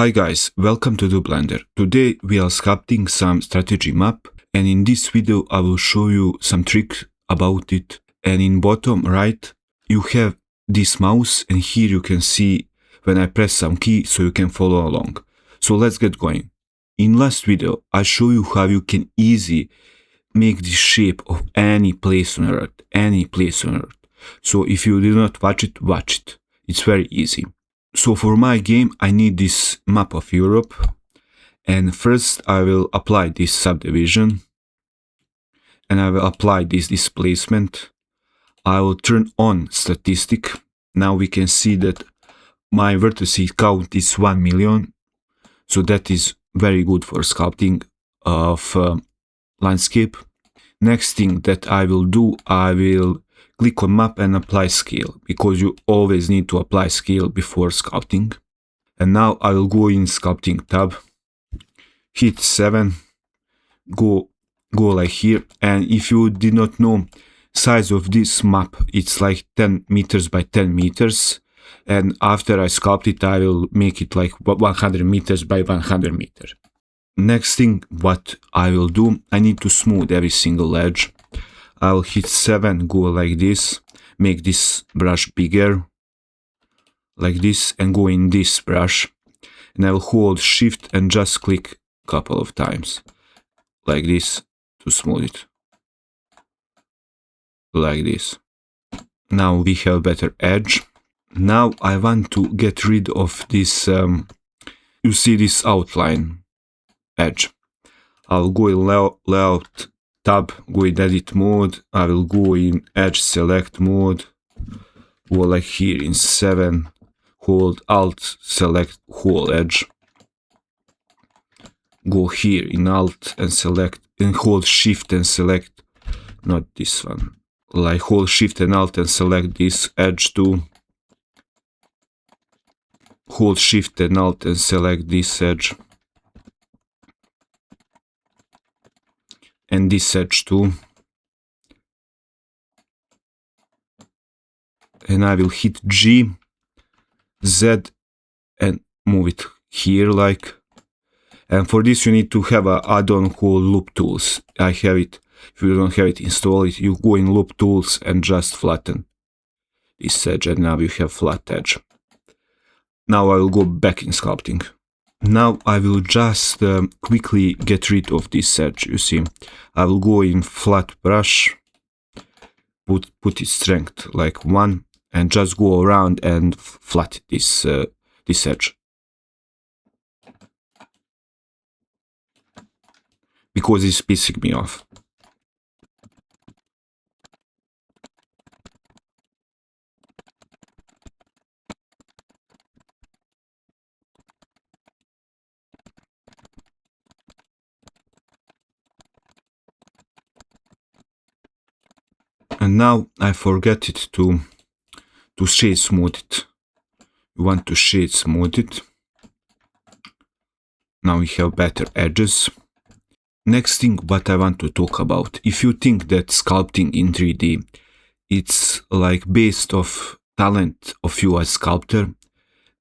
Hi guys, welcome to the Blender. Today we are sculpting some strategy map, and in this video I will show you some tricks about it. And in bottom right you have this mouse, and here you can see when I press some key so you can follow along. So let's get going. In last video I show you how you can easily make the shape of any place on Earth, So if you did not watch it. It's very easy. So for my game, I need this map of Europe, and first I will apply this subdivision, and I will apply this displacement. I will turn on statistic. Now we can see that my vertex count is 1 million, so that is very good for sculpting of landscape. Next thing that I will do, I will click on map and apply scale, because you always need to apply scale before sculpting. And now I will go in sculpting tab, hit 7, go like here. And if you did not know, size of this map, it's like 10 meters by 10 meters. And after I sculpt it, I will make it like 100 meters by 100 meters. Next thing what I will do, I need to smooth every single edge. I'll hit 7, go like this, make this brush bigger, like this, and go in this brush. And I'll hold shift and just click a couple of times, like this, to smooth it. Like this. Now we have better edge. Now I want to get rid of this, you see this outline edge. I'll go in layout tab, go in edit mode, I will go in edge select mode, go like here in 7, hold alt, select whole edge, go here in alt and select, and hold shift and select, not this one, like hold shift and alt and select this edge too, hold shift and alt and select this edge, and this edge too, and I will hit G, Z, and move it here like. And for this you need to have an add-on called loop tools. I have it. If you don't have it, install it. You go in loop tools and just flatten this edge, and now you have flat edge. Now I will go back in sculpting. Now I will just quickly get rid of this edge, you see. I will go in flat brush, put its strength like 1, and just go around and flat this edge. Because it's pissing me off. And now I forget it to shade smooth it. We want to shade smooth it. Now we have better edges. Next thing what I want to talk about. If you think that sculpting in 3D, it's like based off talent of you as sculptor,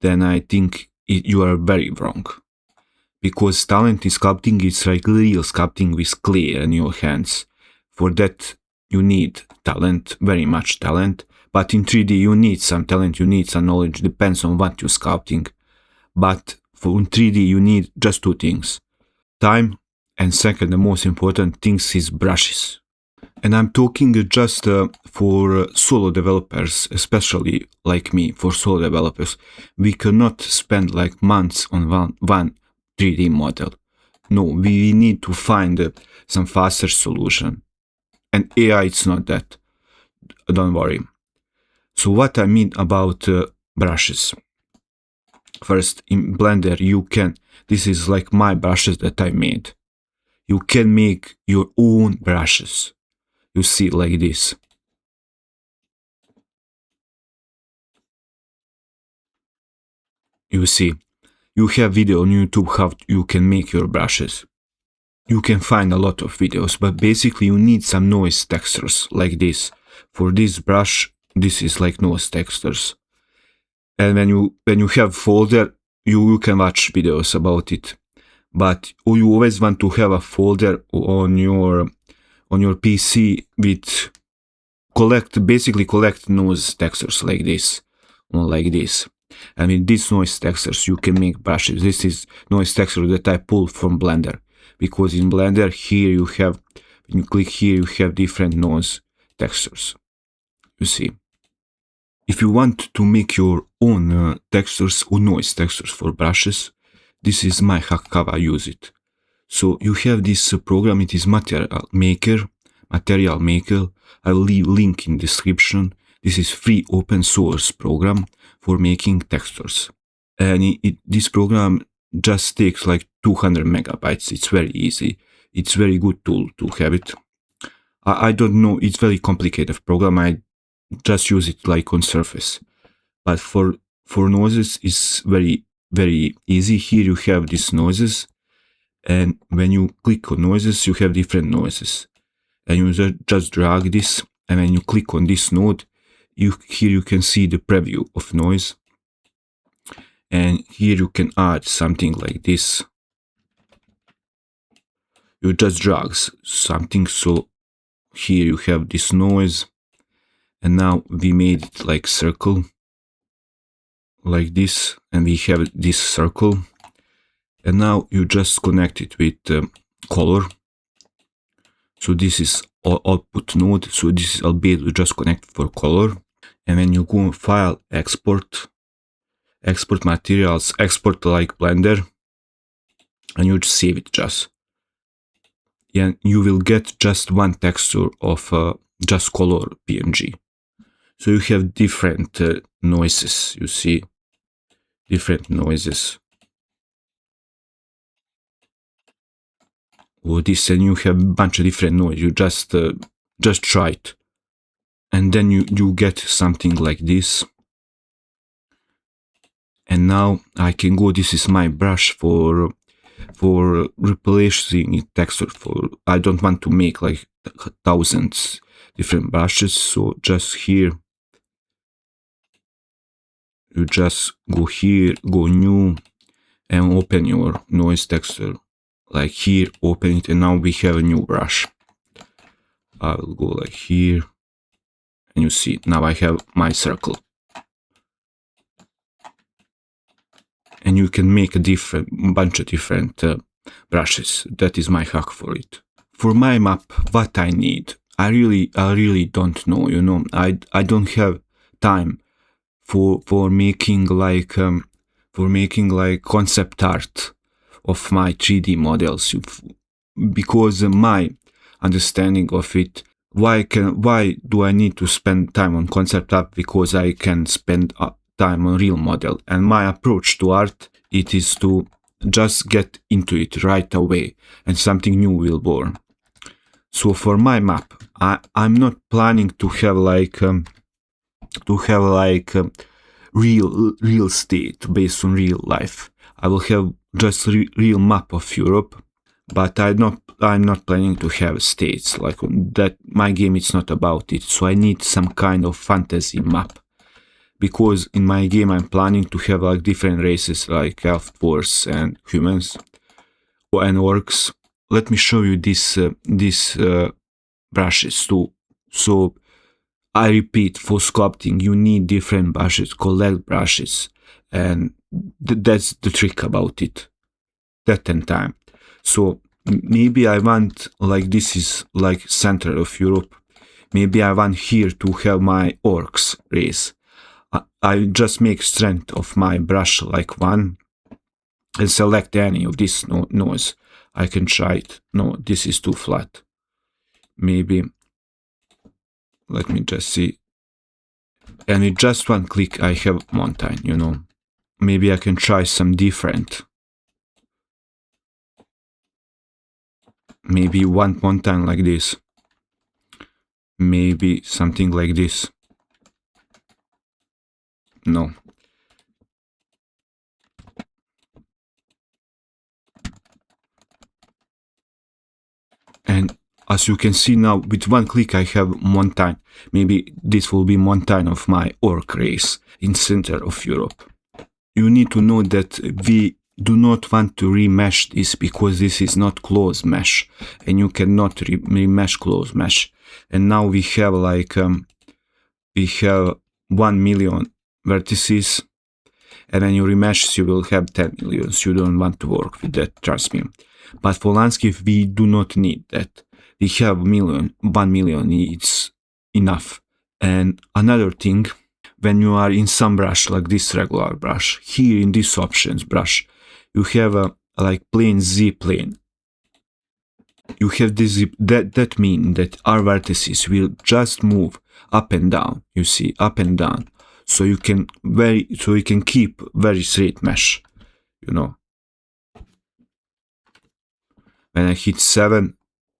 then I think you are very wrong. Because talent in sculpting is like real sculpting with clay in your hands. For that you need talent, very much talent, but in 3D you need some talent, you need some knowledge, depends on what you're sculpting. But for 3D you need just 2 things, time, and second, the most important things is brushes. And I'm talking just for solo developers, especially like me, for solo developers. We cannot spend like months on one 3D model. No, we need to find some faster solution. And AI, it's not that. Don't worry. So what I mean about brushes. First, in Blender, you can, this is like my brushes that I made. You can make your own brushes. You see like this. You see, you have video on YouTube how you can make your brushes. You can find a lot of videos, but basically you need some noise textures like this. For this brush, this is like noise textures. And when you have folder, you can watch videos about it, but you always want to have a folder on your PC with basically collect noise textures like this, or like this. And with these noise textures, you can make brushes. This is noise texture that I pulled from Blender, because in Blender here you have, when you click here, you have different noise textures. You see, if you want to make your own textures or noise textures for brushes, this is my hack how I use it. So you have this program, it is Material Maker. I will leave link in description. This is free open source program for making textures. And this program just takes like 200 megabytes. It's very easy. It's very good tool to have it. I don't know, it's very complicated program. I just use it like on surface. But for noises, it's very, very easy. Here you have these noises. And when you click on noises, you have different noises. And you just drag this. And when you click on this node, here you can see the preview of noise. And here you can add something like this. You just drag something. So here you have this noise. And now we made it like circle. Like this. And we have this circle. And now you just connect it with color. So this is output node. So this is albeit you just connect for color. And when you go on file, export materials, export like Blender, and you save it just. And you will get just one texture of just color PNG. So you have different noises, you see, different noises. Or this, and you have a bunch of different noise. You just try it. And then you get something like this. And now I can go, this is my brush for replacing texture. I don't want to make like thousands different brushes. So just here, you just go here, go new, and open your noise texture. Like here, open it, and now we have a new brush. I will go like here, and you see, now I have my circle. And you can make a bunch of different brushes. That is my hack for it. For my map, what I need, I really don't know. You know, I don't have time for making like concept art of my 3D models, because my understanding of it, why do I need to spend time on concept art? Because I can spend time on real model. And my approach to art, it is to just get into it right away, and something new will born. So for my map, I'm not planning to have like real state based on real life. I will have just real map of Europe, but I'm not planning to have states like that. My game is not about it. So I need some kind of fantasy map, because in my game I'm planning to have like different races like elf, dwarves, and humans, and orcs. Let me show you these brushes too. So I repeat, for sculpting you need different brushes, collect brushes, and that's the trick about it. That and time. So maybe I want, like this is like center of Europe, maybe I want here to have my orcs race. I just make strength of my brush like 1 and select any of this noise. I can try it. No, this is too flat. Maybe, let me just see. And with just one click I have mountain, you know. Maybe I can try some different. Maybe one mountain like this. Maybe something like this. No. And as you can see now, with one click I have mountain. Maybe this will be mountain of my orc race in center of Europe. you need to know that we do not want to remesh this because this is not close mesh, and you cannot remesh close mesh. And now we have like we have 1 million vertices, and when you remesh you will have 10 million. You don't want to work with that, trust me. But for landscape we do not need that. We have 1 million, it's enough. And another thing, when you are in some brush like this regular brush, here in this options brush, you have a like plane Z plane. You have this that means that our vertices will just move up and down. You see, up and down, so you can keep very straight mesh. You know, when I hit 7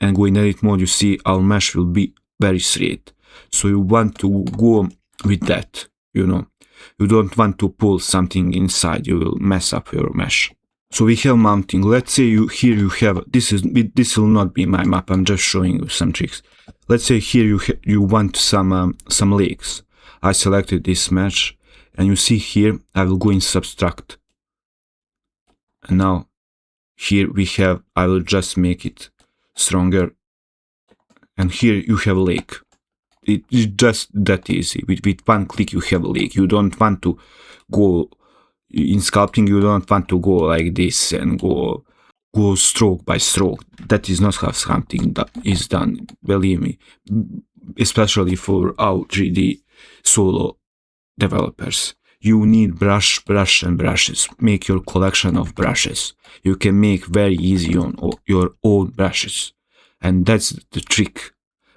and go in edit mode, you see our mesh will be very straight. So you want to go with that. You know, you don't want to pull something inside. You will mess up your mesh. So we have mounting. Let's say you have this will not be my map. I'm just showing you some tricks. Let's say here you want some legs. I selected this mesh, and you see here I will go in subtract. And now here we have, I will just make it stronger. And here you have a leg. It's just that easy. With one click you have a leg. You don't want to go in sculpting. You don't want to go like this and go stroke by stroke. That is not how sculpting is done. Believe me, especially for our 3D solo developers. You need brush and brushes. Make your collection of brushes. You can make very easy on your own brushes, and that's the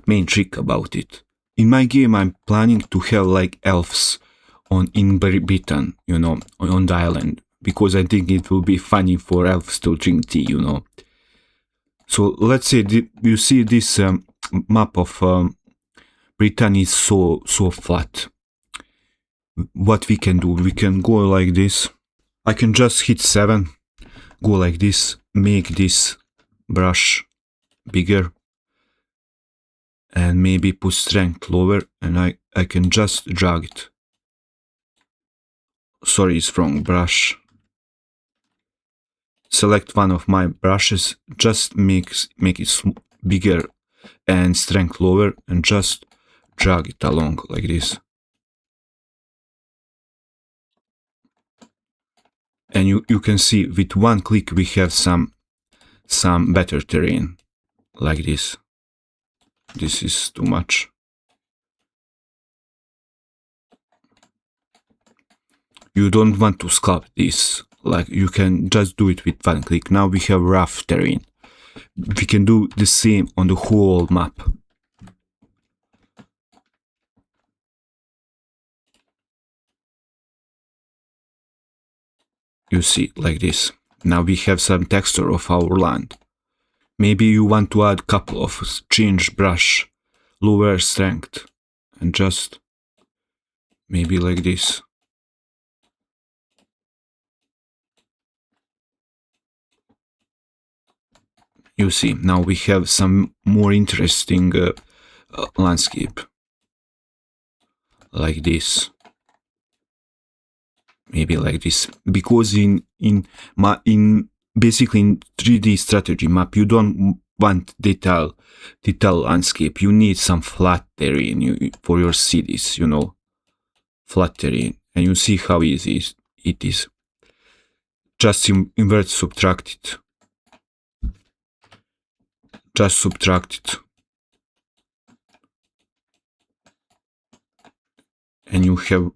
main trick about it. In my game, I'm planning to have like elves in Britain, you know, on the island, because I think it will be funny for elves to drink tea, you know. So let's say you see this map of Britain is so flat. What we can do, we can go like this. I can just hit 7, go like this, make this brush bigger, and maybe put strength lower, and I can just drag it. Sorry, it's wrong brush. Select one of my brushes, just make it bigger and strength lower, and just drag it along like this. And you can see with one click we have some better terrain like this. This is too much. You don't want to sculpt this, like you can just do it with one click. Now we have rough terrain. We can do the same on the whole map. You see, like this. Now we have some texture of our land. Maybe you want to add a couple of change brush, lower strength, and just maybe like this. You see, now we have some more interesting landscape like this. Maybe like this, because basically in 3D strategy map you don't want detail landscape. You need some flat terrain for your cities, you know, flat terrain, and you see how easy it is. Just invert, subtract it. Just subtract it, and you have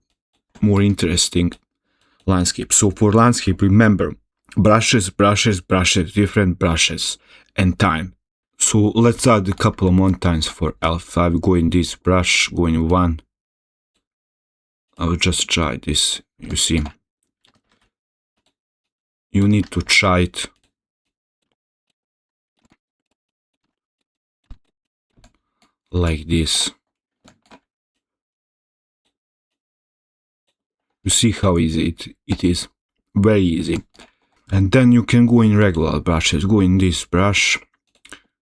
more interesting landscape. So for landscape, remember brushes, different brushes, and time. So let's add a couple of mountains for elf. I will go in this brush, go in 1. I will just try this. You see, you need to try it. Like this. You see how easy it is. Very easy. And then you can go in regular brushes. Go in this brush.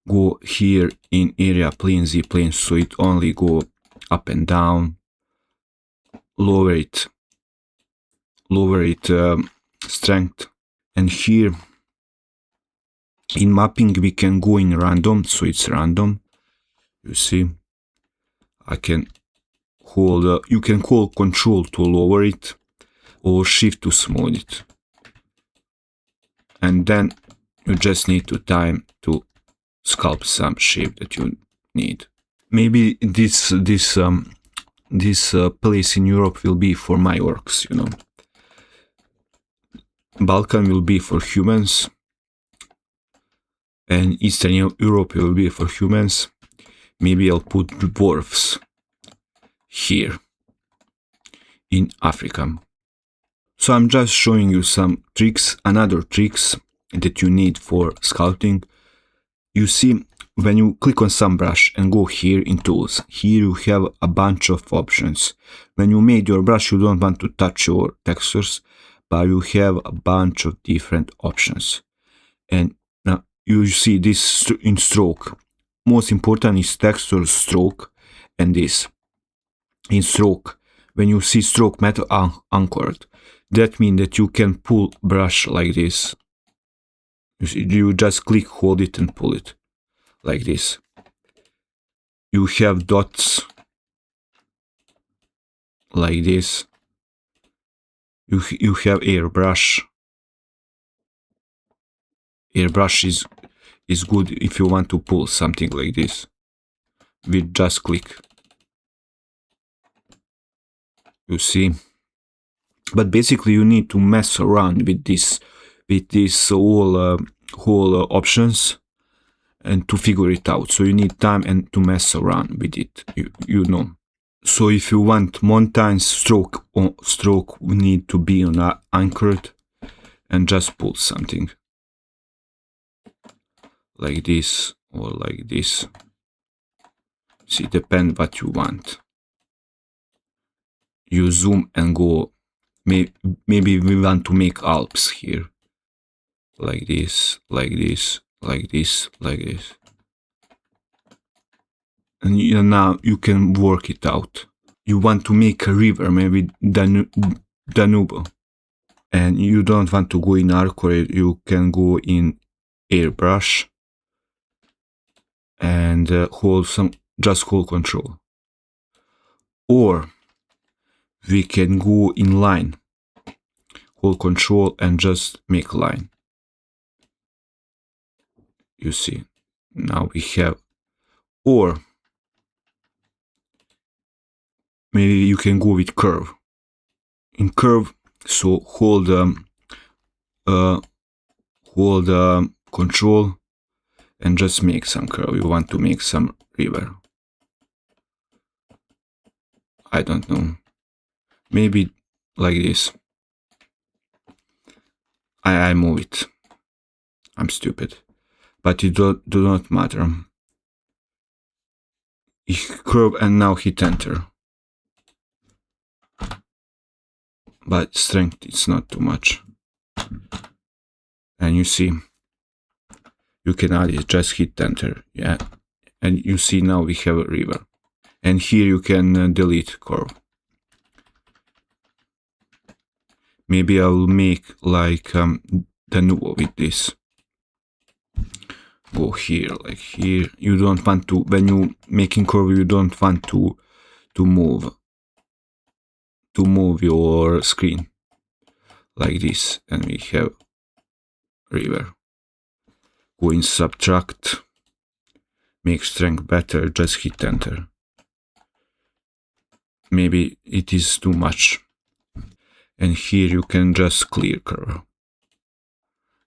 Go here in area plane, Z plane, so it only go up and down. Lower it lower it strength. And here in mapping we can go in random, so it's random. You see, I can hold, you can hold Control to lower it or Shift to smooth it. And then you just need to time to sculpt some shape that you need. Maybe this place in Europe will be for my works, you know. Balkan will be for humans, and Eastern Europe will be for humans. Maybe I'll put dwarfs here in Africa. So I'm just showing you some tricks, another tricks that you need for sculpting. You see, when you click on some brush and go here in tools, here you have a bunch of options. When you made your brush, you don't want to touch your textures, but you have a bunch of different options. And now you see this in stroke. Most important is texture, stroke, and this. In stroke, when you see stroke method anchored, that means that you can pull brush like this. You see, you just click, hold it, and pull it like this. You have dots like this. You have airbrush. Airbrush is good if you want to pull something like this. We just click. You see, but basically you need to mess around with this whole options and to figure it out. So you need time and to mess around with it. You know. So if you want mountain stroke need to be on anchored and just pull something like this or like this. See, depend what you want. You zoom and go. Maybe we want to make Alps here, like this, like this, like this, like this. And now you can work it out. You want to make a river, maybe Danube, and you don't want to go in Arcore, you can go in airbrush and just hold Control. Or we can go in line, hold Control and just make line. You see, now we have, or maybe you can go with curve. In curve, so hold Control and just make some curve. You want to make some river. I don't know. Maybe like this. I move it. I'm stupid. But it do not matter. Curve and now hit enter. But strength it's not too much. And you see, you can add it, just hit enter, yeah. And you see now we have a river. And here you can delete curve. Maybe I will make like the nuvo with this. Go here, like here. You don't want to, when you making curve, you don't want to move your screen like this. And we have river. Go in subtract, make strength better, just hit enter. Maybe it is too much. And here you can just clear curve.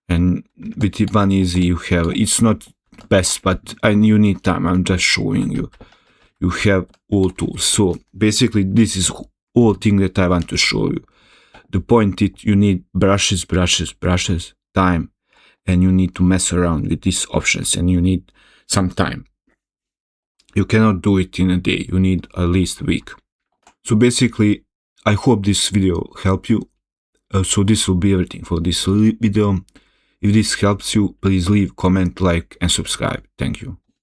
And with it one easy you have, it's not best, but you need time, I'm just showing you. You have all tools. So basically this is all thing that I want to show you. The point is you need brushes, time, and you need to mess around with these options and you need some time. You cannot do it in a day, you need at least a week. So basically, I hope this video helped you. So this will be everything for this video. If this helps you, please leave, comment, like and subscribe. Thank you.